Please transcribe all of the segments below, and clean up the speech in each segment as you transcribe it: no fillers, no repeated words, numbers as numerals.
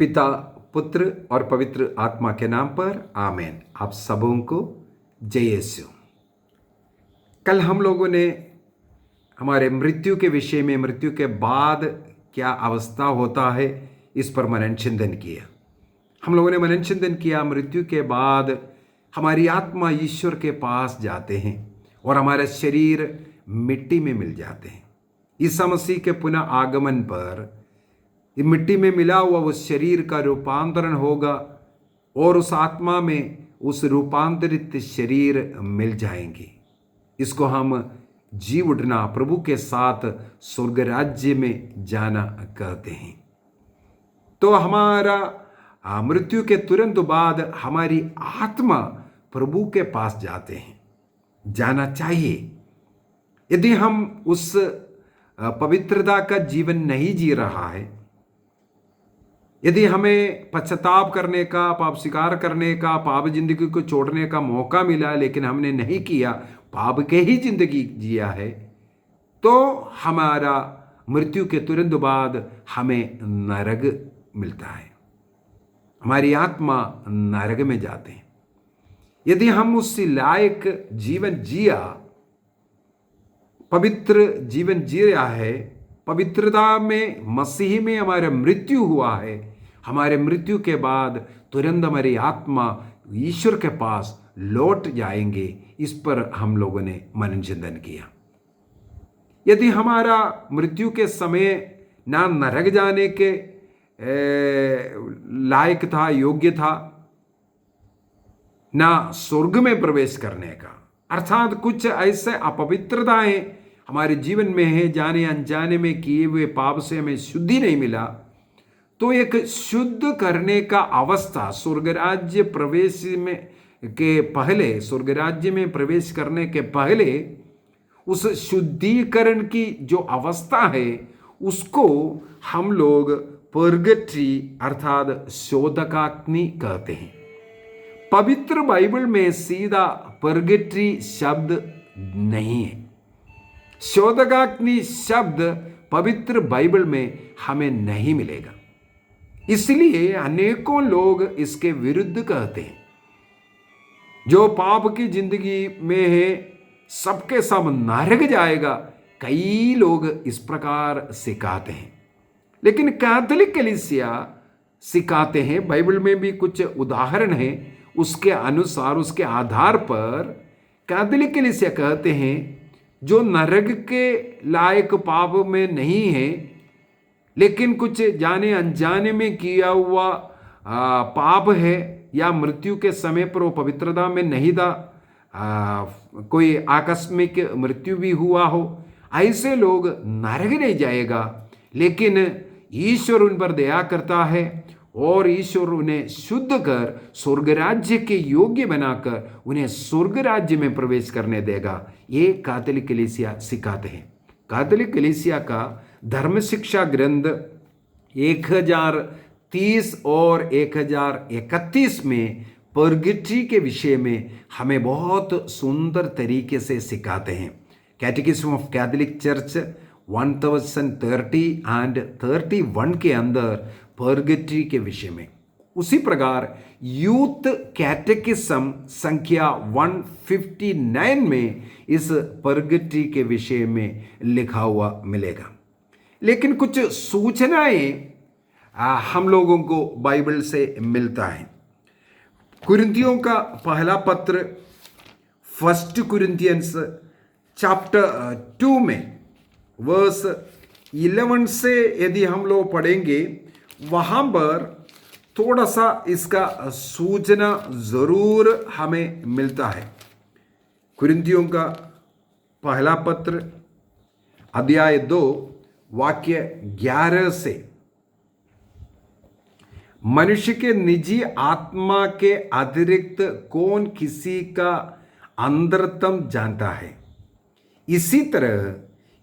पिता, पुत्र और पवित्र आत्मा के नाम पर आमीन। आप सबों को जय यीशु। कल हम लोगों ने हमारे मृत्यु के विषय में, मृत्यु के बाद क्या अवस्था होता है, इस पर मनन चिंतन किया। हम लोगों ने मनन चिंतन किया, मृत्यु के बाद हमारी आत्मा ईश्वर के पास जाते हैं और हमारा शरीर मिट्टी में मिल जाते हैं। ईसा मसीह के पुनः आगमन पर मिट्टी में मिला हुआ उस शरीर का रूपांतरण होगा और उस आत्मा में उस रूपांतरित शरीर मिल जाएंगे। इसको हम जी उठना, प्रभु के साथ स्वर्ग राज्य में जाना कहते हैं। तो हमारा मृत्यु के तुरंत बाद हमारी आत्मा प्रभु के पास जाते हैं, जाना चाहिए। यदि हम उस पवित्रता का जीवन नहीं जी रहा है, यदि हमें पश्चाताप करने का, पाप स्वीकार करने का, पाप जिंदगी को छोड़ने का मौका मिला लेकिन हमने नहीं किया, पाप के ही जिंदगी जिया है, तो हमारा मृत्यु के तुरंत बाद हमें नरक मिलता है, हमारी आत्मा नरक में जाते हैं। यदि हम उस लायक जीवन जिया, पवित्र जीवन जी रहा है, पवित्रता में, मसीह में हमारा मृत्यु हुआ है, हमारे मृत्यु के बाद तुरंत हमारी आत्मा ईश्वर के पास लौट जाएंगे। इस पर हम लोगों ने मनन चिंतन किया। यदि हमारा मृत्यु के समय ना नरक जाने के लायक था, योग्य था, ना स्वर्ग में प्रवेश करने का, अर्थात कुछ ऐसे अपवित्रताएं हमारे जीवन में है, जाने अनजाने में किए हुए पाप से हमें शुद्धि नहीं मिला, तो एक शुद्ध करने का अवस्था स्वर्ग राज्य प्रवेश में के पहले, स्वर्ग राज्य में प्रवेश करने के पहले उस शुद्धिकरण की जो अवस्था है उसको हम लोग पर्गेटरी अर्थात शोधकाग्नि कहते हैं। पवित्र बाइबल में सीधा पर्गेटरी शब्द नहीं है। शोधकाग्नि शब्द पवित्र बाइबल में हमें नहीं मिलेगा, इसलिए अनेकों लोग इसके विरुद्ध कहते हैं। जो पाप की जिंदगी में है सबके सब नरक जाएगा, कई लोग इस प्रकार सिखाते हैं। लेकिन कैथोलिक कलीसिया सिखाते हैं, बाइबल में भी कुछ उदाहरण हैं, उसके अनुसार, उसके आधार पर कैथोलिक कलीसिया कहते हैं जो नरक के लायक पाप में नहीं है लेकिन कुछ जाने अनजाने में किया हुआ पाप है, या मृत्यु के समय पर वो पवित्रता में नहीं था, कोई आकस्मिक मृत्यु भी हुआ हो, ऐसे लोग नरक नहीं जाएगा। लेकिन ईश्वर उन पर दया करता है और ईश्वर उन्हें शुद्ध कर स्वर्ग राज्य के योग्य बनाकर उन्हें स्वर्ग राज्य में प्रवेश करने देगा। ये कैथोलिक कलीसिया सिखाते हैं। कैथोलिक कलीसिया का धर्म शिक्षा ग्रंथ 1030 और 1031 में पर्गेटरी के विषय में हमें बहुत सुंदर तरीके से सिखाते हैं। कैटेकिज्म ऑफ कैथोलिक चर्च 1030 एंड 31 के अंदर पर्गेटरी के विषय में, उसी प्रकार यूथ कैटेकिज्म संख्या 159 में इस पर्गेटरी के विषय में लिखा हुआ मिलेगा। लेकिन कुछ सूचनाएं हम लोगों को बाइबल से मिलता है। कुरिन्थियों का पहला पत्र, फर्स्ट कुरिन्थियंस चैप्टर 2 में वर्स 11 से यदि हम लोग पढ़ेंगे, वहां पर थोड़ा सा इसका सूचना जरूर हमें मिलता है। कुरिन्थियों का पहला पत्र अध्याय 2 वाक्य 11 से, मनुष्य के निजी आत्मा के अतिरिक्त कौन किसी का अंतरतम जानता है, इसी तरह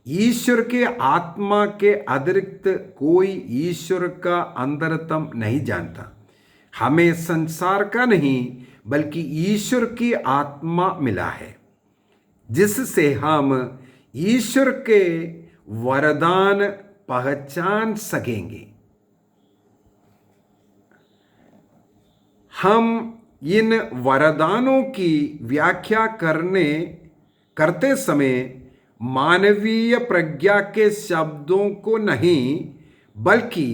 ईश्वर के आत्मा के अतिरिक्त कोई ईश्वर का अंतरतम नहीं जानता। हमें संसार का नहीं बल्कि ईश्वर की आत्मा मिला है, जिससे हम ईश्वर के वरदान पहचान सकेंगे। हम इन वरदानों की व्याख्या करते समय मानवीय प्रज्ञा के शब्दों को नहीं, बल्कि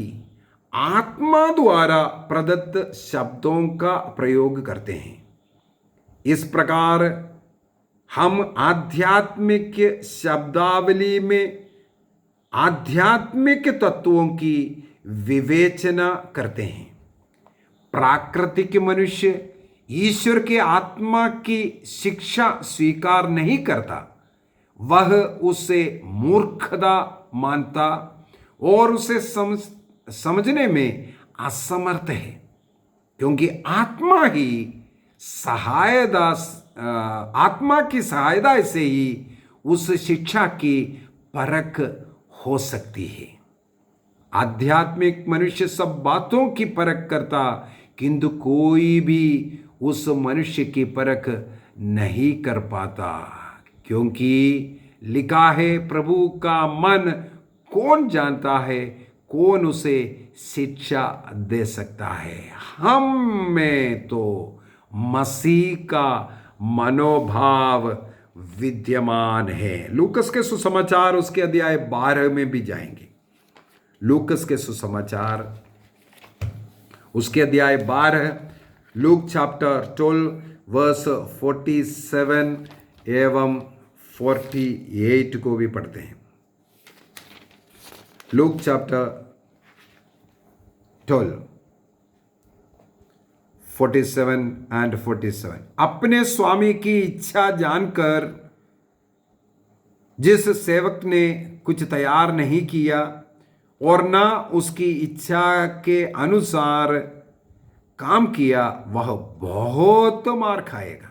आत्मा द्वारा प्रदत्त शब्दों का प्रयोग करते हैं। इस प्रकार हम आध्यात्मिक शब्दावली में आध्यात्मिक तत्वों की विवेचना करते हैं। प्राकृतिक मनुष्य ईश्वर के आत्मा की शिक्षा स्वीकार नहीं करता, वह उसे मूर्खता मानता और उसे समझने में असमर्थ है, क्योंकि आत्मा की सहायता से ही उस शिक्षा की परख हो सकती है। आध्यात्मिक मनुष्य सब बातों की परख करता, किंतु कोई भी उस मनुष्य की परख नहीं कर पाता, क्योंकि लिखा है, प्रभु का मन कौन जानता है, कौन उसे शिक्षा दे सकता है। हम में तो मसीह का मनोभाव विद्यमान है। लूकस के सुसमाचार उसके अध्याय 12 में भी जाएंगे। लूकस के सुसमाचार उसके अध्याय 12, लूक चैप्टर 12 वर्स 47 एवं 48 को भी पढ़ते हैं। Luke chapter 12 47 and 47। अपने स्वामी की इच्छा जानकर जिस सेवक ने कुछ तैयार नहीं किया और ना उसकी इच्छा के अनुसार काम किया, वह बहुत मार खाएगा।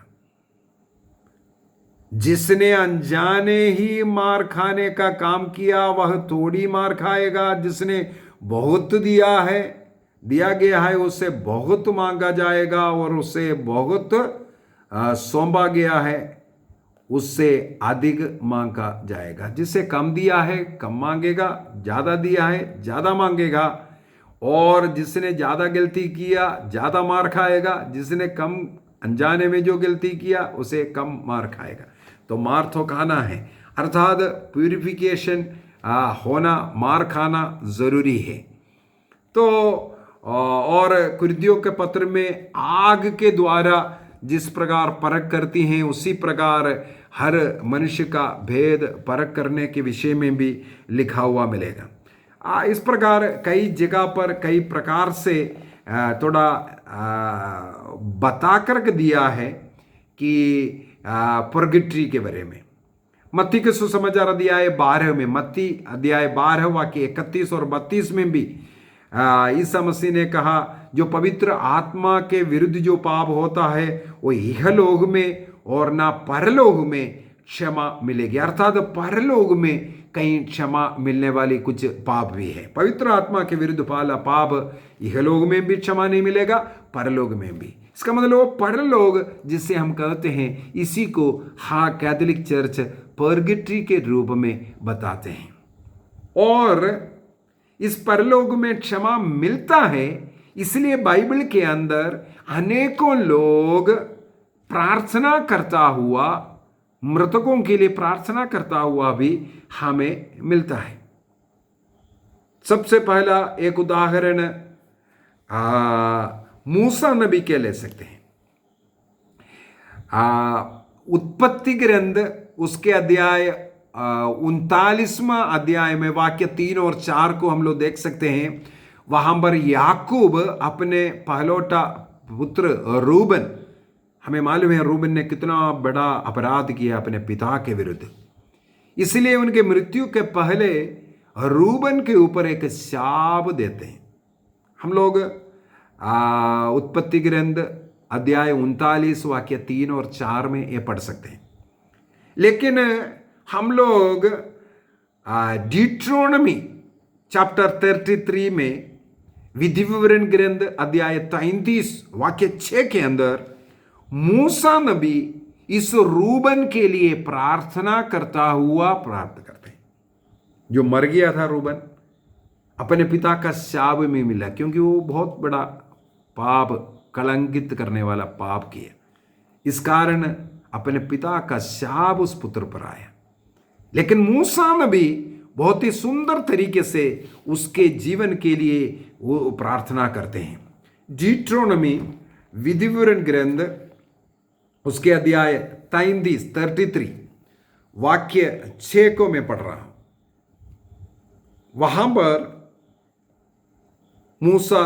जिसने अनजाने ही मार खाने का काम किया, वह थोड़ी मार खाएगा। जिसने बहुत दिया गया है, उससे बहुत मांगा जाएगा, और उससे बहुत सौंपा गया है, उससे अधिक मांगा जाएगा। जिसे कम दिया है कम मांगेगा, ज़्यादा दिया है ज़्यादा मांगेगा। और जिसने ज़्यादा गलती किया ज़्यादा मार खाएगा, जिसने कम अनजाने में जो गलती किया उसे कम मार खाएगा। तो मार तो खाना है, अर्थात प्यूरिफिकेशन होना, मार खाना ज़रूरी है। तो और कुरिन्थियों के पत्र में आग के द्वारा जिस प्रकार परख करती हैं, उसी प्रकार हर मनुष्य का भेद परख करने के विषय में भी लिखा हुआ मिलेगा। इस प्रकार कई जगह पर कई प्रकार से थोड़ा बता कर दिया है कि पुर्गेटरी के बारे में। मत्ती के सुसमाचार अध्याय 12 में, मत्ती अध्याय 12 वाक्य 31 और 32 में भी ईसा मसीह ने कहा, जो पवित्र आत्मा के विरुद्ध जो पाप होता है, वो इहलोक में और ना परलोक में क्षमा मिलेगी। अर्थात परलोक में कहीं क्षमा मिलने वाली कुछ पाप भी है। पवित्र आत्मा के विरुद्ध वाला पाप इहलोक में भी क्षमा नहीं मिलेगा, परलोक में भी। इसका मतलब परलोक जिसे हम कहते हैं, इसी को कैथोलिक चर्च पर्गेटरी के रूप में बताते हैं। और इस परलोक में क्षमा मिलता है, इसलिए बाइबल के अंदर अनेकों लोग प्रार्थना करता हुआ, मृतकों के लिए प्रार्थना करता हुआ भी हमें मिलता है। सबसे पहला एक उदाहरण मूसा नबी के ले सकते हैं। उत्पत्ति ग्रंथ उसके अध्याय 39वां अध्याय में वाक्य 3 और 4 को हम लोग देख सकते हैं। वहां पर याकूब अपने पहलौठा पुत्र रूबन, हमें मालूम है रूबन ने कितना बड़ा अपराध किया अपने पिता के विरुद्ध, इसलिए उनके मृत्यु के पहले रूबन के ऊपर एक शाप देते हैं। हम लोग उत्पत्ति ग्रंथ अध्याय 39 वाक्य 3 और 4 में ये पढ़ सकते हैं। लेकिन हम लोग डिट्रोनमी चैप्टर 33 में, विधि विवरण ग्रंथ अध्याय 33 वाक्य 6 के अंदर मूसा नबी इस रूबन के लिए प्रार्थना करता हुआ प्राप्त करते हैं। जो मर गया था रूबन, अपने पिता का शाप में मिला, क्योंकि वो बहुत बड़ा पाप कलंकित करने वाला पाप किया। इस कारण अपने पिता का शाप उस पुत्र पर आया। लेकिन मूसा नबी बहुत ही सुंदर तरीके से उसके जीवन के लिए वो प्रार्थना करते हैं। डिट्रोनॉमी विधिविवरण ग्रंथ उसके अध्याय 33 वाक्य 6 को मैं पढ़ रहा हूं। वहां पर मूसा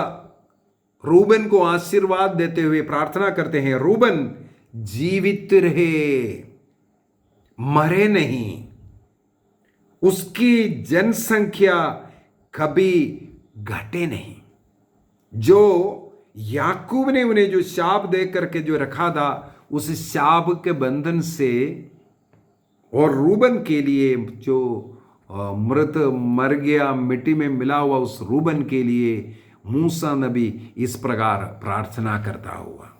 रूबन को आशीर्वाद देते हुए प्रार्थना करते हैं, रूबन जीवित रहे, मरे नहीं, उसकी जनसंख्या कभी घटे नहीं। जो याकूब ने उन्हें जो शाप दे करके जो रखा था, उस शाप के बंधन से और रूबन के लिए जो मृत मर गया मिट्टी में मिला हुआ उस रूबन के लिए मूसा नबी इस प्रकार प्रार्थना करता हुआ।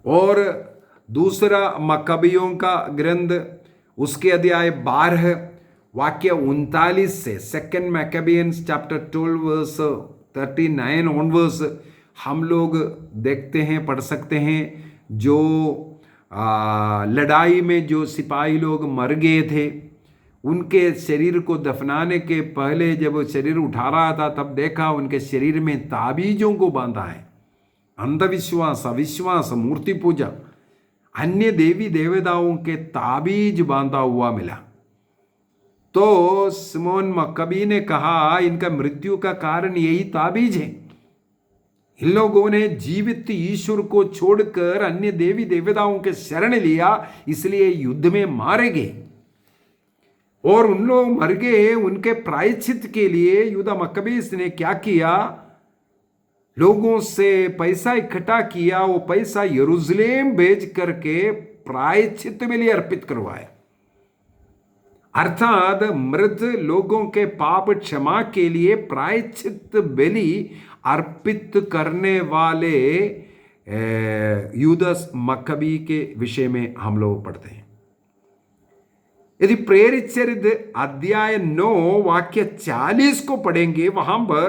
और दूसरा मकबियों का ग्रंथ उसके अध्याय 12 वाक्य 39 से, सेकेंड मैकबियंस चैप्टर 12 वर्स 39 ऑनवर्स हम लोग देखते हैं, पढ़ सकते हैं। जो लड़ाई में जो सिपाही लोग मर गए थे, उनके शरीर को दफनाने के पहले जब वो शरीर उठा रहा था, तब देखा उनके शरीर में ताबीजों को बांधा है। अंधविश्वास, अविश्वास, मूर्ति पूजा, अन्य देवी देवताओं के ताबीज बांधा हुआ मिला। तो सिमोन मक्कबी ने कहा, इनका मृत्यु का कारण यही ताबीज है। इन लोगों ने जीवित ईश्वर को छोड़कर अन्य देवी देवताओं के शरण लिया, इसलिए युद्ध में मारे गए। और उन लोग मर गए, उनके प्रायश्चित के लिए यूदा मक्कबीस ने क्या किया, लोगों से पैसा इकट्ठा किया। वो पैसा यरूशलेम भेज करके प्रायश्चित के लिए अर्पित करवाया। अर्थात मृत लोगों के पाप क्षमा के लिए प्रायश्चित बलि अर्पित करने वाले यूदास मक्कबी के विषय में हम लोग पढ़ते हैं। यदि प्रेरित चरित्र अध्याय 9 वाक्य 40 को पढ़ेंगे, वहां पर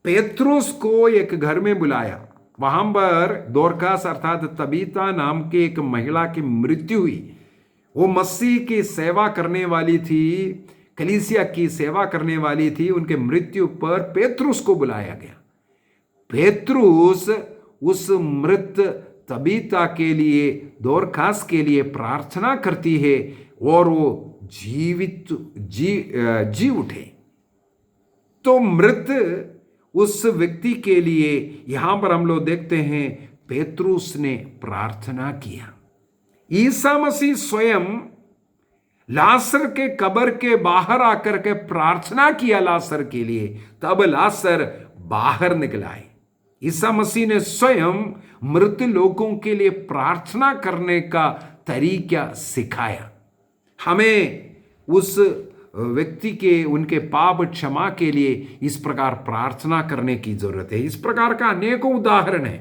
पेत्रुस को एक घर में बुलाया। वहां पर दोरकास अर्थात तबीता नाम के एक महिला की मृत्यु हुई। वो मसीह की सेवा करने वाली थी, कलीसिया की सेवा करने वाली थी। उनके मृत्यु पर पेत्रुस को बुलाया गया। पेत्रुस उस मृत तबीता के लिए, दोरकास के लिए प्रार्थना करती है और वो जीवित जी उठे। तो मृत उस व्यक्ति के लिए यहां पर हम लोग देखते हैं पेत्रुस ने प्रार्थना किया। ईसा मसीह स्वयं लासर के कब्र के बाहर आकर के प्रार्थना किया लासर के लिए, तब लासर बाहर निकला। ईसा मसीह ने स्वयं मृत लोगों के लिए प्रार्थना करने का तरीका सिखाया। हमें उस व्यक्ति के उनके पाप क्षमा के लिए इस प्रकार प्रार्थना करने की जरूरत है। इस प्रकार का अनेकों उदाहरण है।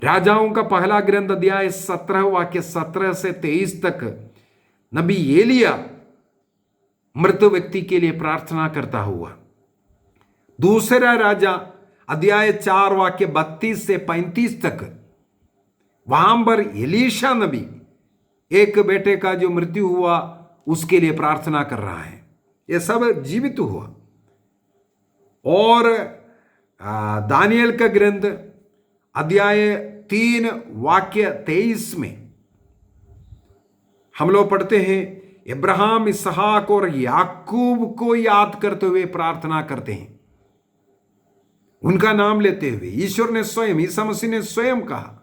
राजाओं का पहला ग्रंथ अध्याय 17 वाक्य 17 से 23 तक नबी एलिया मृत व्यक्ति के लिए प्रार्थना करता हुआ। दूसरा राजा अध्याय 4 वाक्य 32 से 35 तक, वहां पर एलीशा नबी एक बेटे का जो मृत्यु हुआ उसके लिए प्रार्थना कर रहा है। यह सब जीवित हुआ। और दानियल का ग्रंथ अध्याय 3 वाक्य 23 में हम लोग पढ़ते हैं, इब्राहिम, इसहाक और याकूब को याद करते हुए प्रार्थना करते हैं। उनका नाम लेते हुए ईश्वर ने स्वयं, ईसा मसीह ने स्वयं कहा,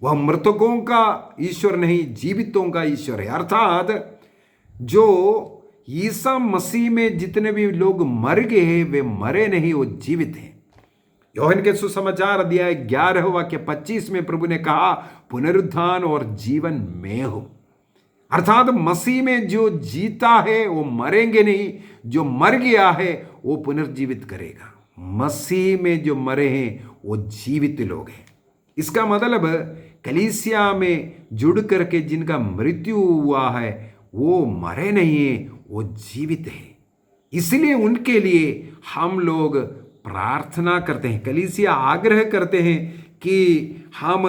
वह मृतकों का ईश्वर नहीं, जीवितों का ईश्वर है। अर्थात जो ईसा मसीह में जितने भी लोग मर गए हैं, वे मरे नहीं, वो जीवित हैं। योहन के सुसमाचार अध्याय 11 वाक्य 25 में प्रभु ने कहा, पुनरुत्थान और जीवन में हो। अर्थात मसीह में जो जीता है वो मरेंगे नहीं, जो मर गया है वो पुनर्जीवित करेगा। मसीह में जो मरे हैं वो जीवित लोग हैं। इसका मतलब कलीसिया में जुड़ करके जिनका मृत्यु हुआ है वो मरे नहीं है, वो जीवित है। इसलिए उनके लिए हम लोग प्रार्थना करते हैं। कलीसिया आग्रह करते हैं कि हम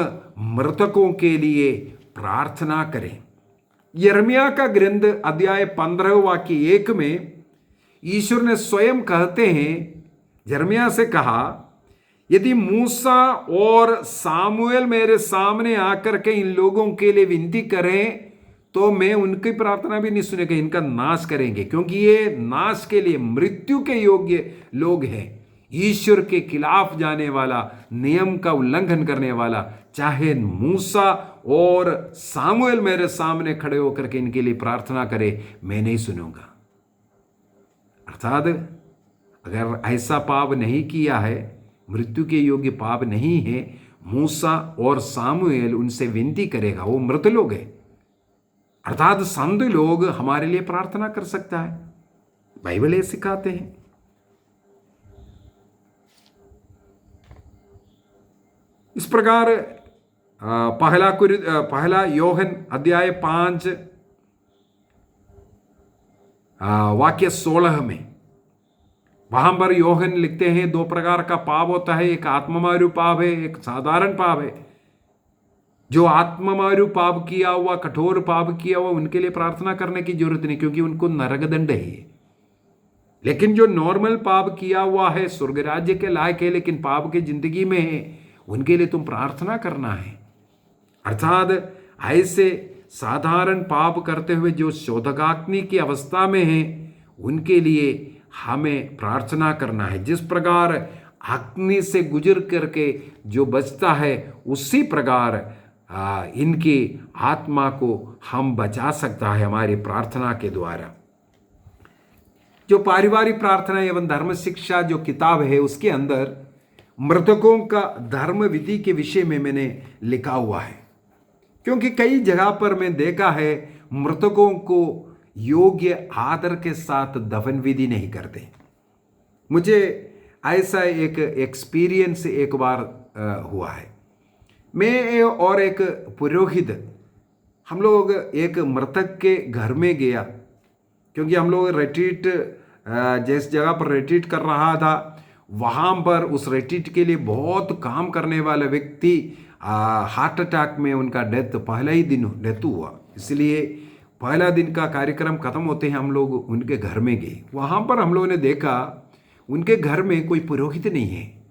मृतकों के लिए प्रार्थना करें। यिर्मयाह का ग्रंथ अध्याय 15 वाक्य 1 में ईश्वर ने स्वयं कहते हैं, यिर्मयाह से कहा, यदि मूसा और सामुएल मेरे सामने आकर के इन लोगों के लिए विनती करें तो मैं उनकी प्रार्थना भी नहीं सुनेगा, इनका नाश करेंगे, क्योंकि ये नाश के लिए मृत्यु के योग्य लोग हैं। ईश्वर के खिलाफ जाने वाला, नियम का उल्लंघन करने वाला, चाहे मूसा और सामुएल मेरे सामने खड़े होकर के इनके लिए प्रार्थना करे, मैं नहीं सुनूंगा। अर्थात अगर ऐसा पाप नहीं किया है, मृत्यु के योग्य पाप नहीं है, मूसा और सामुएल उनसे विनती करेगा, वो मृत लोग हैं, अर्थात संत लोग हमारे लिए प्रार्थना कर सकता है। बाइबल ये सिखाते हैं। इस प्रकार पहला योहन अध्याय 5 वाक्य 16 में वहां पर योहन लिखते हैं, दो प्रकार का पाप होता है, एक आत्ममारू पाप है, एक साधारण पाप है। जो आत्ममारू पाप किया हुआ, कठोर पाप किया हुआ, उनके लिए प्रार्थना करने की जरूरत नहीं, क्योंकि उनको नरक दंड है। लेकिन जो नॉर्मल पाप किया हुआ है, स्वर्ग राज्य के लायक है लेकिन पाप की जिंदगी में है, उनके लिए तुम प्रार्थना करना है। अर्थात ऐसे साधारण पाप करते हुए जो शोधकाग्नि की अवस्था में है, उनके लिए हमें प्रार्थना करना है। जिस प्रकार अग्नि से गुजर करके जो बचता है, उसी प्रकार इनकी आत्मा को हम बचा सकता है हमारी प्रार्थना के द्वारा। जो पारिवारिक प्रार्थना एवं धर्म शिक्षा जो किताब है, उसके अंदर मृतकों का धर्म विधि के विषय में मैंने लिखा हुआ है, क्योंकि कई जगह पर मैं देखा है मृतकों को योग्य आदर के साथ दफन विधि नहीं करते। मुझे ऐसा एक एक्सपीरियंस एक बार हुआ है। मैं और एक पुरोहित, हम लोग एक मृतक के घर में गया, क्योंकि हम लोग रिट्रीट, जिस जगह पर रिट्रीट कर रहा था, वहाँ पर उस रिट्रीट के लिए बहुत काम करने वाला व्यक्ति हार्ट अटैक में उनका डेथ पहला ही दिन डेथ हुआ। इसलिए पहला दिन का कार्यक्रम खत्म होते हैं हम लोग उनके घर में गए। वहाँ पर हम लोगों ने देखा उनके घर में कोई पुरोहित नहीं है।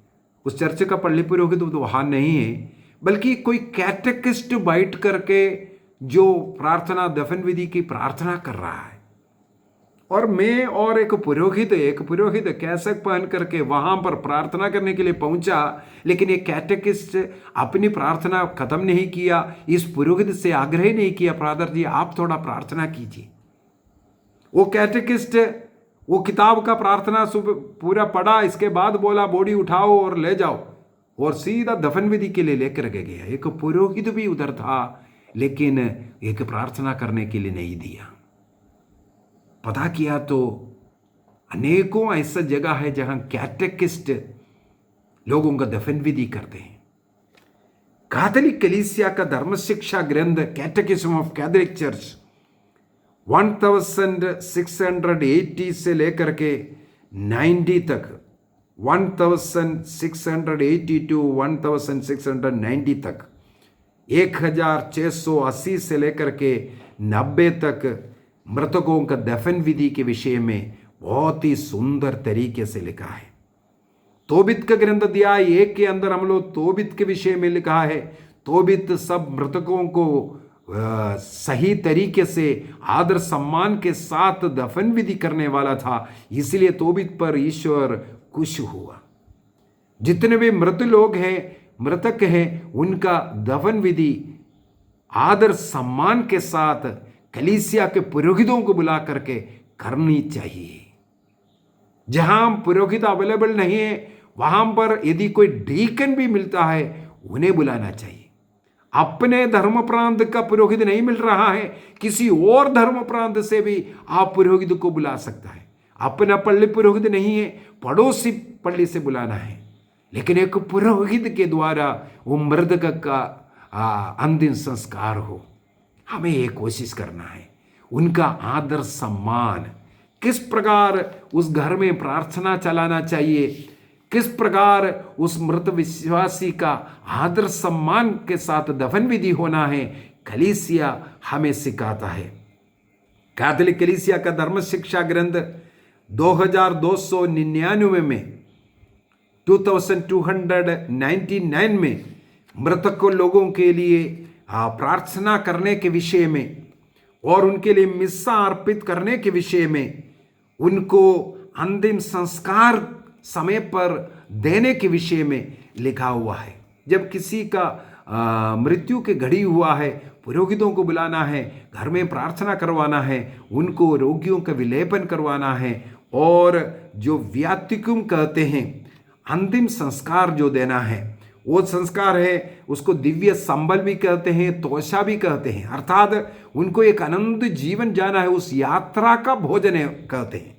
उस चर्च का पल्ली पुरोहित तो वहाँ नहीं है, बल्कि कोई कैटेकिस्ट बैठ करके जो प्रार्थना, दफन विधि की प्रार्थना कर रहा है। और मैं और एक पुरोहित कैसक पहन करके वहां पर प्रार्थना करने के लिए पहुंचा, लेकिन एक कैटेकिस्ट अपनी प्रार्थना खत्म नहीं किया। इस पुरोहित से आग्रह नहीं किया, फादर जी आप थोड़ा प्रार्थना कीजिए। वो कैटेकिस्ट वो किताब का प्रार्थना पूरा पढ़ा, इसके बाद बोला बॉडी उठाओ और ले जाओ, और सीधा दफन विधि के लिए लेकर के गया। एक पुरोहित भी उधर था, लेकिन एक प्रार्थना करने के लिए नहीं दिया। पता किया तो अनेकों ऐसा जगह है जहां कैटेकिस्ट लोगों का दफन विधि करते हैं। कैथोलिक कलीसिया का धर्म शिक्षा ग्रंथ कैटेकिज्म ऑफ कैथोलिक चर्च 1680 से लेकर के 90 तक, 1680 टू 1690 तक, 1680 से लेकर के 90 तक मृतकों का दफन विधि के विषय में बहुत ही सुंदर तरीके से लिखा है। तोबित का ग्रंथ अध्याय 1 के अंदर हम लोग तोबित के विषय में लिखा है। तोबित सब मृतकों को सही तरीके से आदर सम्मान के साथ दफन विधि करने वाला था, इसलिए तोबित पर ईश्वर खुश हुआ। जितने भी मृत लोग हैं, मृतक हैं, उनका दफन विधि आदर सम्मान के साथ कलीसिया के पुरोहितों को बुला करके करनी चाहिए। जहां पुरोहित अवेलेबल नहीं है, वहां पर यदि कोई डीकन भी मिलता है, उन्हें बुलाना चाहिए। अपने धर्म प्रांत का पुरोहित नहीं मिल रहा है, किसी और धर्म प्रांत से भी आप पुरोहित को बुला सकता है। अपना पल्ली पुरोहित नहीं है, पड़ोसी पल्ली से बुलाना है, लेकिन एक पुरोहित के द्वारा वो मृतक का अंतिम संस्कार हो। हमें ये कोशिश करना है। उनका आदर सम्मान, किस प्रकार उस घर में प्रार्थना चलाना चाहिए, किस प्रकार उस मृत विश्वासी का आदर सम्मान के साथ दफन विधि होना है, कलीसिया हमें सिखाता है। कैथोलिक कलीसिया का धर्म शिक्षा ग्रंथ 2299 में 2299 में मृतक लोगों के लिए प्रार्थना करने के विषय में और उनके लिए मिस्सा अर्पित करने के विषय में, उनको अंतिम संस्कार समय पर देने के विषय में लिखा हुआ है। जब किसी का मृत्यु के घड़ी हुआ है, पुरोहितों को बुलाना है, घर में प्रार्थना करवाना है, उनको रोगियों का विलेपन करवाना है और जो व्यातिकुम कहते हैं अंतिम संस्कार जो देना है, वो संस्कार है, उसको दिव्य संबल भी कहते हैं, तोषा भी कहते हैं, अर्थात उनको एक अनंत जीवन जाना है, उस यात्रा का भोजन है कहते हैं।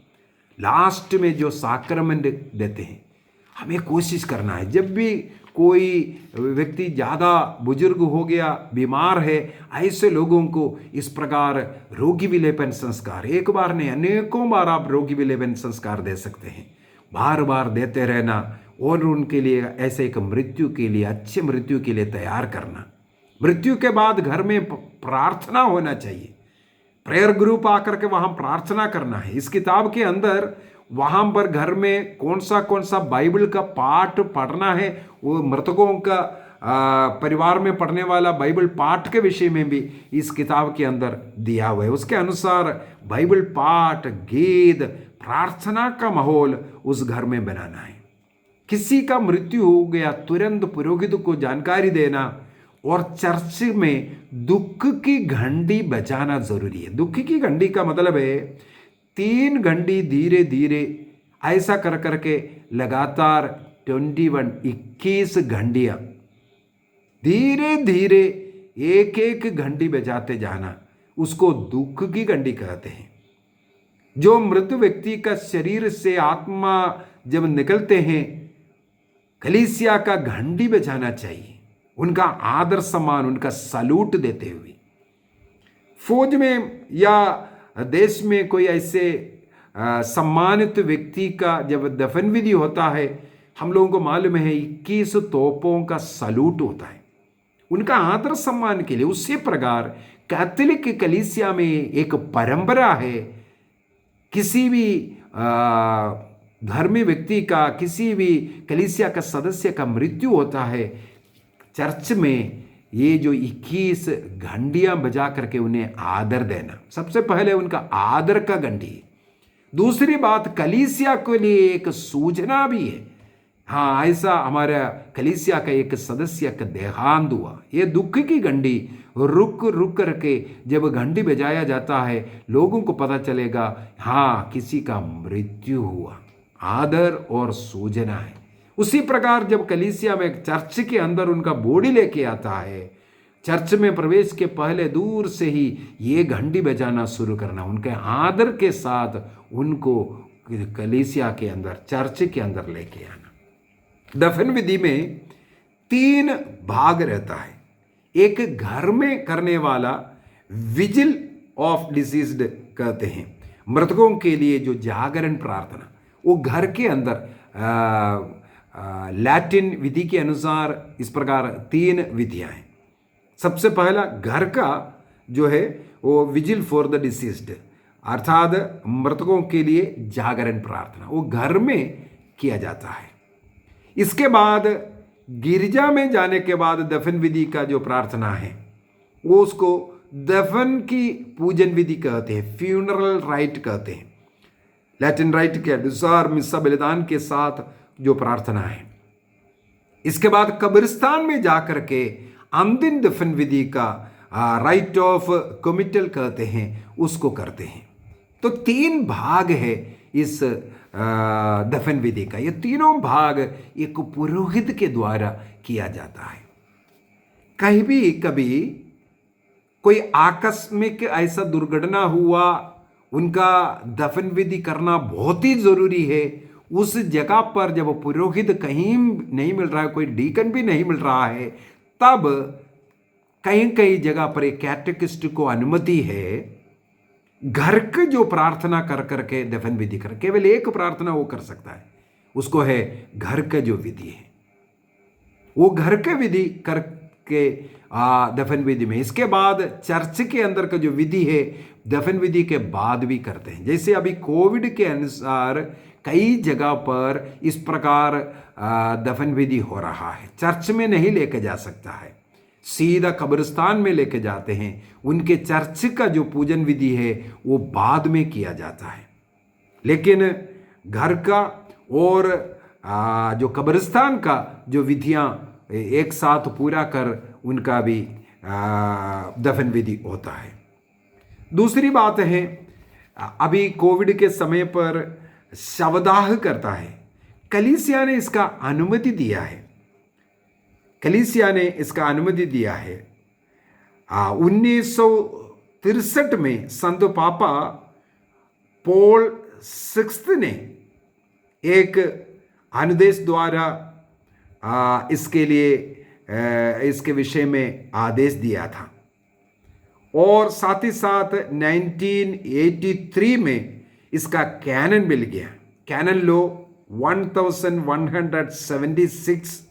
लास्ट में जो साक्रमेंट देते हैं, हमें कोशिश करना है जब भी कोई व्यक्ति ज़्यादा बुजुर्ग हो गया, बीमार है, ऐसे लोगों को इस प्रकार रोगी विलेपन संस्कार, एक बार नहीं अनेकों बार आप रोगी विलेपन संस्कार दे सकते हैं, बार बार देते रहना और उनके लिए ऐसे एक मृत्यु के लिए, अच्छे मृत्यु के लिए तैयार करना। मृत्यु के बाद घर में प्रार्थना होना चाहिए, प्रेयर ग्रुप आकर के वहाँ प्रार्थना करना है। इस किताब के अंदर वहाँ पर घर में कौन सा बाइबल का पाठ पढ़ना है, वो मृतकों का परिवार में पढ़ने वाला बाइबल पाठ के विषय में भी इस किताब के अंदर दिया हुआ है। उसके अनुसार बाइबल पाठ, गीत, प्रार्थना का माहौल उस घर में बनाना है। किसी का मृत्यु हो गया, तुरंत पुरोहित को जानकारी देना और चर्च में दुख की घंटी बजाना जरूरी है। दुख की घंटी का मतलब है 3 घंटी धीरे धीरे ऐसा कर करके लगातार 21 घंटियां धीरे धीरे एक घंटी बजाते जाना, उसको दुख की घंटी कहते हैं। जो मृत व्यक्ति का शरीर से आत्मा जब निकलते हैं, कलीसिया का घंटी बजाना चाहिए, उनका आदर सम्मान, उनका सलूट देते हुए। फौज में या देश में कोई ऐसे सम्मानित व्यक्ति का जब दफन विधि होता है, हम लोगों को मालूम है 21 तोपों का सलूट होता है उनका आदर सम्मान के लिए। उसी प्रकार कैथोलिक कलीसिया में एक परंपरा है, किसी भी धर्मी व्यक्ति का, किसी भी कलीसिया का सदस्य का मृत्यु होता है, चर्च में ये जो 21 घंटियां बजा करके उन्हें आदर देना, सबसे पहले उनका आदर का घंटी। दूसरी बात, कलीसिया के लिए एक सूचना भी है। हाँ, ऐसा हमारा कलीसिया का एक सदस्य का देहांत हुआ, ये दुख की घंटी रुक रुक करके जब घंटी बजाया जाता है, लोगों को पता चलेगा हाँ किसी का मृत्यु हुआ। आदर और सूचना है। उसी प्रकार जब कलीसिया में चर्च के अंदर उनका बॉडी लेके आता है, चर्च में प्रवेश के पहले दूर से ही ये घंटी बजाना शुरू करना, उनके आदर के साथ उनको कलीसिया के अंदर, चर्च के अंदर लेके आना। दफन विधि में 3 भाग रहता है। एक घर में करने वाला विजिल ऑफ डिसीज्ड कहते हैं, मृतकों के लिए जो जागरण प्रार्थना, वो घर के अंदर लैटिन विधि के अनुसार इस प्रकार 3 विधियां हैं। सबसे पहला घर का जो है वो विजिल फॉर द डिसीज्ड, अर्थात मृतकों के लिए जागरण प्रार्थना, वो घर में किया जाता है। इसके बाद गिरजा में जाने के बाद दफन विधि का जो प्रार्थना है, वो उसको दफन की पूजन विधि कहते हैं, फ्यूनरल राइट कहते हैं। लैटिन राइट के अनुसार मिस्सा बलिदान के साथ जो प्रार्थना है। इसके बाद कब्रिस्तान में जाकर के अंतिम दफन विधि का राइट ऑफ कमिटल कहते हैं, उसको करते हैं। तो 3 भाग है इस दफन विधि का। ये तीनों भाग एक पुरोहित के द्वारा किया जाता है। कहीं भी कभी कोई आकस्मिक ऐसा दुर्घटना हुआ, उनका दफन विधि करना बहुत ही जरूरी है। उस जगह पर जब पुरोहित कहीं नहीं मिल रहा है, कोई डीकन भी नहीं मिल रहा है, तब कहीं कहीं जगह पर एक कैटेकिस्ट को अनुमति है घर की जो प्रार्थना कर करके दफन विधि कर, केवल एक प्रार्थना वो कर सकता है। उसको है घर का जो विधि है, वो घर के विधि करके दफन विधि में, इसके बाद चर्च के अंदर का जो विधि है दफन विधि के बाद भी करते हैं। जैसे अभी कोविड के अनुसार कई जगह पर इस प्रकार दफन विधि हो रहा है, चर्च में नहीं लेके जा सकता है, सीधा कब्रिस्तान में लेके जाते हैं। उनके चर्च का जो पूजन विधि है वो बाद में किया जाता है, लेकिन घर का और जो कब्रिस्तान का जो विधियां एक साथ पूरा कर उनका भी दफन विधि होता है। दूसरी बात है, अभी कोविड के समय पर शवदाह करता है, कलीसिया ने इसका अनुमति दिया है, कलीसिया ने इसका अनुमति दिया है। 1963 में संत पापा पॉल VI ने एक अनुदेश द्वारा इसके लिए इसके विषय में आदेश दिया था, और साथ ही साथ 1983 में इसका कैनन मिल गया। कैनन लो 1176,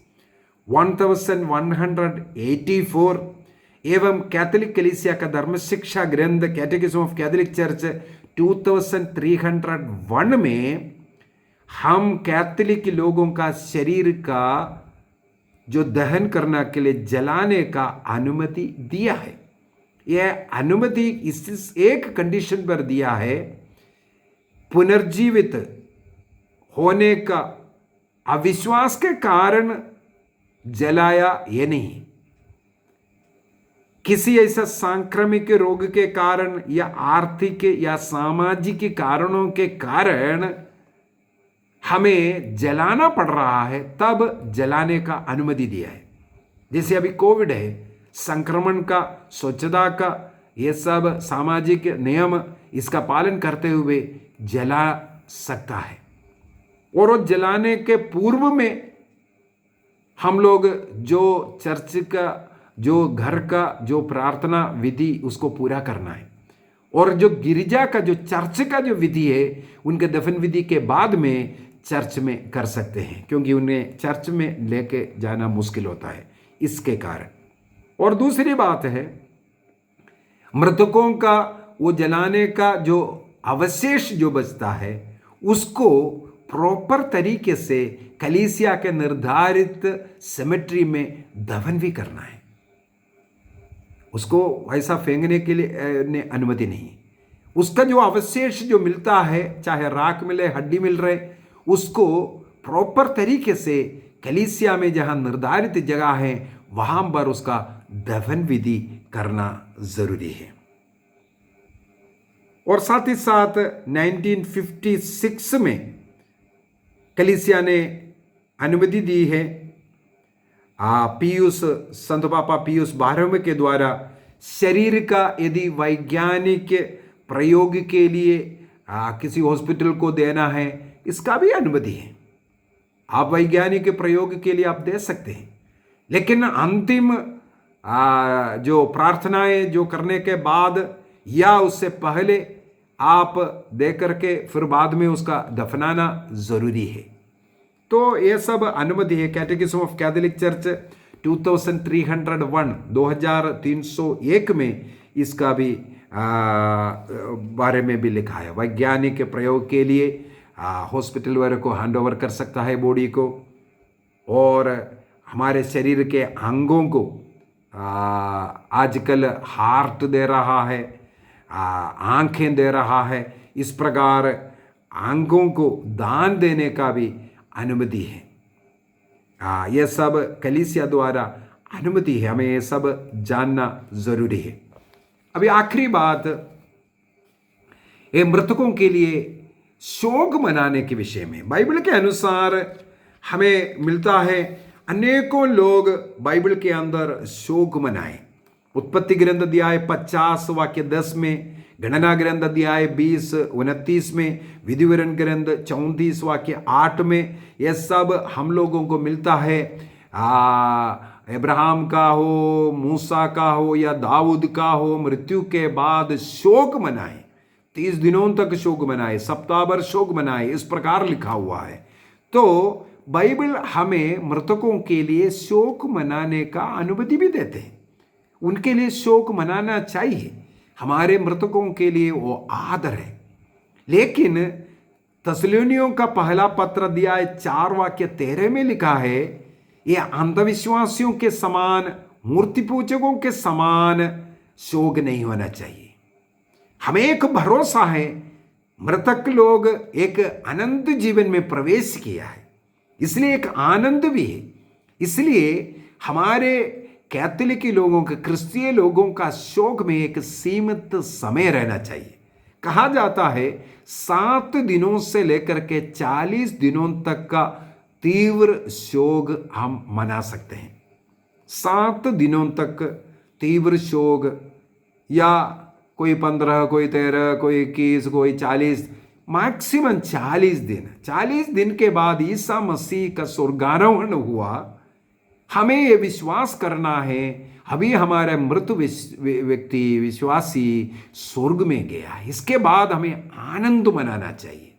1184 एवं कैथोलिक कलीसिया का धर्म शिक्षा ग्रंथ कैटेकिज्म ऑफ कैथोलिक चर्च 2301 में हम कैथोलिक लोगों का शरीर का जो दहन करने के लिए जलाने का अनुमति दिया है। यह अनुमति इस एक कंडीशन पर दिया है, पुनर्जीवित होने का अविश्वास के कारण जलाया ये नहीं, किसी ऐसा सांक्रमिक रोग के कारण या आर्थिक या सामाजिक कारणों के कारण हमें जलाना पड़ रहा है तब जलाने का अनुमति दिया है। जैसे अभी कोविड है, संक्रमण का, स्वच्छता का, ये सब सामाजिक नियम इसका पालन करते हुए जला सकता है, और वो जलाने के पूर्व में हम लोग जो चर्च का, जो घर का जो प्रार्थना विधि उसको पूरा करना है, और जो गिरजा का जो चर्च का जो विधि है उनके दफन विधि के बाद में चर्च में कर सकते हैं, क्योंकि उन्हें चर्च में लेके जाना मुश्किल होता है इसके कारण। और दूसरी बात है, मृतकों का वो जलाने का जो अवशेष जो बचता है उसको प्रॉपर तरीके से कलीसिया के निर्धारित सेमेट्री में दफन भी करना है, उसको ऐसा फेंकने के लिए अनुमति नहीं। उसका जो अवशेष जो मिलता है, चाहे राख मिले, हड्डी मिल रहे, उसको प्रॉपर तरीके से कलीसिया में जहां निर्धारित जगह है वहां पर उसका दफन विधि करना जरूरी है। और साथ ही साथ 1956 में कलीसिया ने अनुमति दी है, संत पापा पियूस 12वें के द्वारा शरीर का यदि वैज्ञानिक प्रयोग के लिए किसी हॉस्पिटल को देना है, इसका भी अनुमति है। आप वैज्ञानिक प्रयोग के लिए आप दे सकते हैं, लेकिन अंतिम जो प्रार्थनाएं जो करने के बाद या उससे पहले आप दे करके फिर बाद में उसका दफनाना जरूरी है। तो ये सब अनुमति है। कैटेकिज्म ऑफ कैथोलिक चर्च 2301 में इसका भी बारे में भी लिखा है। वैज्ञानिक प्रयोग के लिए हॉस्पिटल वाले को हैंड ओवर कर सकता है बॉडी को, और हमारे शरीर के अंगों को आजकल हार्ट दे रहा है, आंखें दे रहा है, इस प्रकार अंगों को दान देने का भी अनुमति है। यह सब कलीसिया द्वारा अनुमति है, हमें यह सब जानना जरूरी है। अभी आखिरी बात, ये मृतकों के लिए शोक मनाने के विषय में बाइबल के अनुसार हमें मिलता है, अनेकों लोग बाइबल के अंदर शोक मनाए। उत्पत्ति ग्रंथ अध्याय 50 वाक्य 10 में, गणना ग्रंथ अध्याय 20:29 में, विधिवरण ग्रंथ 34 वाक्य 8 में, यह सब हम लोगों को मिलता है। अब्राहम का हो, मूसा का हो या दाऊद का हो, मृत्यु के बाद शोक मनाए, 30 दिनों तक शोक मनाए, सप्ताह भर शोक मनाए, इस प्रकार लिखा हुआ है। तो बाइबल हमें मृतकों के लिए शोक मनाने का अनुमति भी देते हैं। उनके लिए शोक मनाना चाहिए, हमारे मृतकों के लिए वो आदर है। लेकिन तस्सलुनियों का पहला पत्र अध्याय 4:13 में लिखा है, ये अंधविश्वासियों के समान, मूर्ति पूजकों के समान शोक नहीं होना चाहिए। हमें एक भरोसा है, मृतक लोग एक अनंत जीवन में प्रवेश किया है, इसलिए एक आनंद भी है। इसलिए हमारे कैथोलिक लोगों के, क्रिस्तीय लोगों का शोक में एक सीमित समय रहना चाहिए। कहा जाता है 7 दिनों से लेकर के 40 दिनों तक का तीव्र शोक हम मना सकते हैं। 7 दिनों तक तीव्र शोक, या कोई 15, कोई 13, कोई 21, कोई 40, मैक्सिमम 40 दिन। 40 दिन के बाद ईसा मसीह का स्वर्गारोहण हुआ। हमें ये विश्वास करना है, अभी हमारा मृत व्यक्ति विश्वासी स्वर्ग में गया है। इसके बाद हमें आनंद मनाना चाहिए,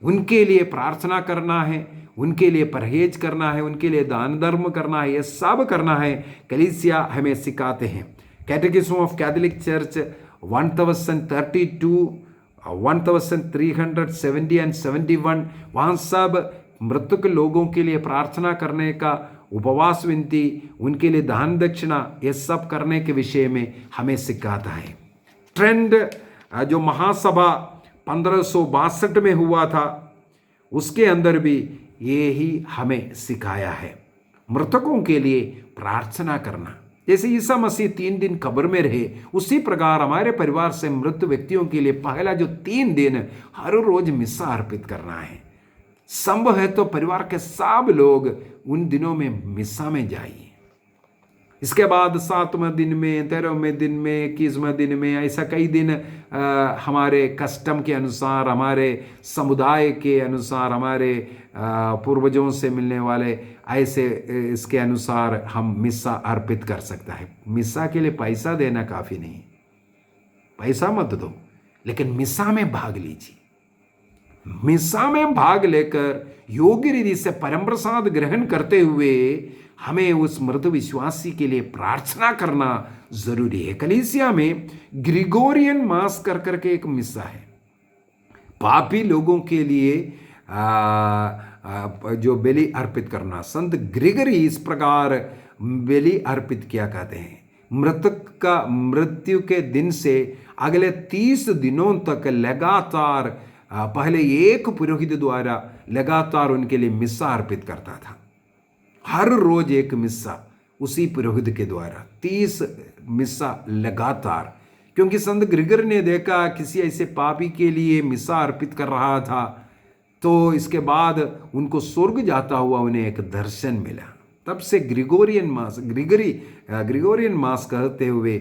उनके लिए प्रार्थना करना है, उनके लिए परहेज करना है, उनके लिए दान धर्म करना है, ये सब करना है। कलीसिया हमें सिखाते हैं। कैटेकिज्म ऑफ कैथोलिक चर्च 1032, 1370 एंड 71, वहाँ सब मृतक लोगों के लिए प्रार्थना करने का, उपवास विनती, उनके लिए दान दक्षिणा, ये सब करने के विषय में हमें सिखाता है। ट्रेंड जो महासभा 1562 में हुआ था, उसके अंदर भी ये ही हमें सिखाया है, मृतकों के लिए प्रार्थना करना। जैसे ईसा मसीह 3 दिन कब्र में रहे, उसी प्रकार हमारे परिवार से मृत व्यक्तियों के लिए पहला जो 3 दिन हर रोज मिस्सा अर्पित करना है। संभव है तो परिवार के सब लोग उन दिनों में मिस्सा में जाइए। इसके बाद 7वें दिन में, 13वें दिन में, 21वें दिन में, ऐसा कई दिन हमारे कस्टम के अनुसार, हमारे समुदाय के अनुसार, हमारे पूर्वजों से मिलने वाले ऐसे इसके अनुसार हम मिस्सा अर्पित कर सकता है। मिस्सा के लिए पैसा देना काफ़ी नहीं, पैसा मत दो, लेकिन मिस्सा में भाग लीजिए। मिस्सा में भाग लेकर योग्य रीति से परम प्रसाद ग्रहण करते हुए हमें उस मृत विश्वासी के लिए प्रार्थना करना जरूरी है। कलीसिया में ग्रिगोरियन मास कर करके एक मिस्सा है, पापी लोगों के लिए जो बलि अर्पित करना। संत ग्रिगरी इस प्रकार बलि अर्पित किया करते हैं। मृतक का मृत्यु के दिन से अगले 30 दिनों तक लगातार पहले एक पुरोहित द्वारा लगातार उनके लिए मिस्सा अर्पित करता था। हर रोज एक मिस्सा उसी पुरोहित के द्वारा, 30 मिस्सा लगातार। क्योंकि संत ग्रिगर ने देखा किसी ऐसे पापी के लिए मिस्सा अर्पित कर रहा था, तो इसके बाद उनको स्वर्ग जाता हुआ उन्हें एक दर्शन मिला। तब से ग्रिगोरियन मास कहते हुए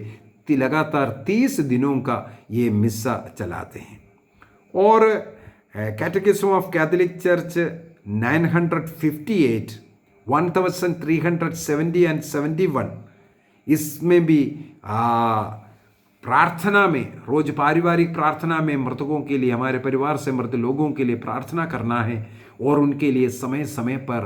लगातार 30 दिनों का ये मिस्सा चलाते हैं। और कैटेकिज्म ऑफ कैथोलिक चर्च 958, 1370 एंड 71, इसमें भी प्रार्थना में, रोज पारिवारिक प्रार्थना में मृतकों के लिए, हमारे परिवार से मृत लोगों के लिए प्रार्थना करना है और उनके लिए समय समय पर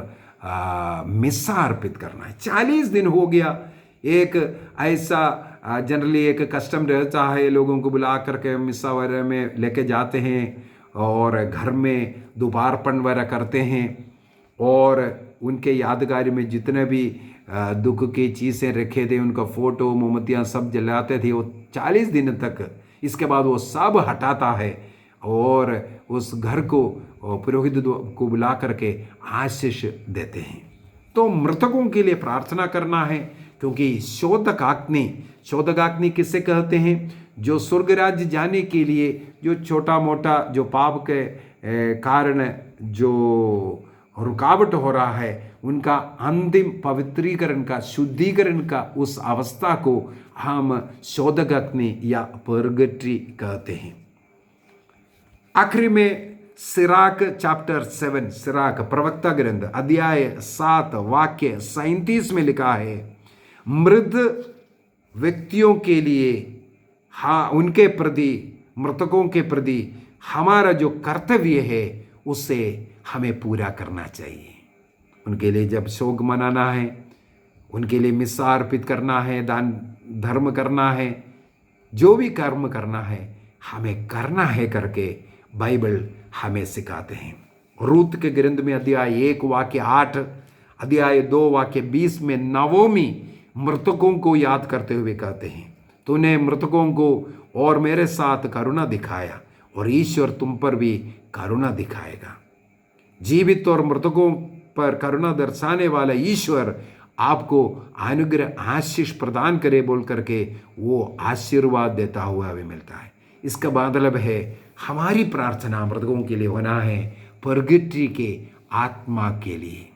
मिस्सा अर्पित करना है। 40 दिन हो गया। एक ऐसा जनरली एक कस्टम रहता है, लोगों को बुला करके मिस्सा वगैरह में लेके जाते हैं और घर में दोपहरपन वगैरह करते हैं और उनके यादगारी में जितने भी दुख की चीज़ें रखे थे, उनका फ़ोटो, मोमबत्तियाँ सब जलाते थे वो 40 दिन तक। इसके बाद वो सब हटाता है और उस घर को पुरोहित को बुला करके आशीष देते हैं। तो मृतकों के लिए प्रार्थना करना है, क्योंकि शोधकाग्नि किससे कहते हैं? जो स्वर्ग राज्य जाने के लिए जो छोटा मोटा जो पाप के कारण जो रुकावट हो रहा है, उनका अंतिम पवित्रीकरण का, शुद्धिकरण का उस अवस्था को हम शोधकाग्नि या पर्गेटरी कहते हैं। आखिरी में सिराक चैप्टर 7, सिराक प्रवक्ता ग्रंथ अध्याय 7 वाक्य 37 में लिखा है, मृत व्यक्तियों के लिए, हाँ, उनके प्रति, मृतकों के प्रति हमारा जो कर्तव्य है उसे हमें पूरा करना चाहिए। उनके लिए जब शोक मनाना है, उनके लिए मिस्सा अर्पित करना है, दान धर्म करना है, जो भी कर्म करना है हमें करना है करके बाइबल हमें सिखाते हैं। रूत के ग्रंथ में अध्याय 1 वाक्य 8, अध्याय 2 वाक्य 20 में नवोमी मृतकों को याद करते हुए कहते हैं, तूने मृतकों को और मेरे साथ करुणा दिखाया और ईश्वर तुम पर भी करुणा दिखाएगा। जीवित और मृतकों पर करुणा दर्शाने वाला ईश्वर आपको अनुग्रह आशीष प्रदान करे बोल करके वो आशीर्वाद देता हुआ भी मिलता है। इसका मतलब है हमारी प्रार्थना मृतकों के लिए होना है, परगिट्री के आत्मा के लिए,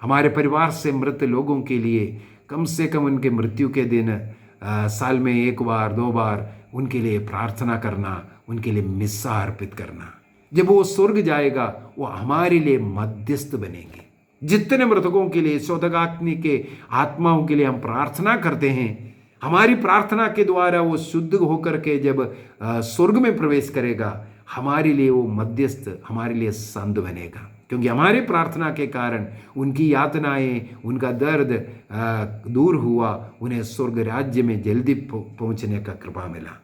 हमारे परिवार से मृत लोगों के लिए कम से कम उनके मृत्यु के दिन साल में 1 बार 2 बार उनके लिए प्रार्थना करना, उनके लिए मिस्सा अर्पित करना। जब वो स्वर्ग जाएगा वो हमारे लिए मध्यस्थ बनेंगे। जितने मृतकों के लिए, शोधकाग्नि के आत्माओं के लिए हम प्रार्थना करते हैं, हमारी प्रार्थना के द्वारा वो शुद्ध होकर के जब स्वर्ग में प्रवेश करेगा, हमारे लिए वो मध्यस्थ, हमारे लिए संत बनेगा, क्योंकि हमारे प्रार्थना के कारण उनकी यातनाएं, उनका दर्द दूर हुआ, उन्हें स्वर्ग राज्य में जल्दी पहुंचने का कृपा मिला।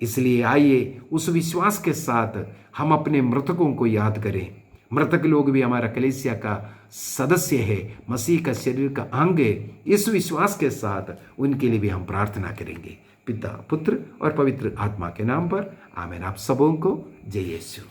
इसलिए आइए उस विश्वास के साथ हम अपने मृतकों को याद करें। मृतक लोग भी हमारा कलीसिया का सदस्य है, मसीह का शरीर का अंग है। इस विश्वास के साथ उनके लिए भी हम प्रार्थना करेंगे। पिता, पुत्र और पवित्र आत्मा के नाम पर आमीन। आप सबों को जय यीशु।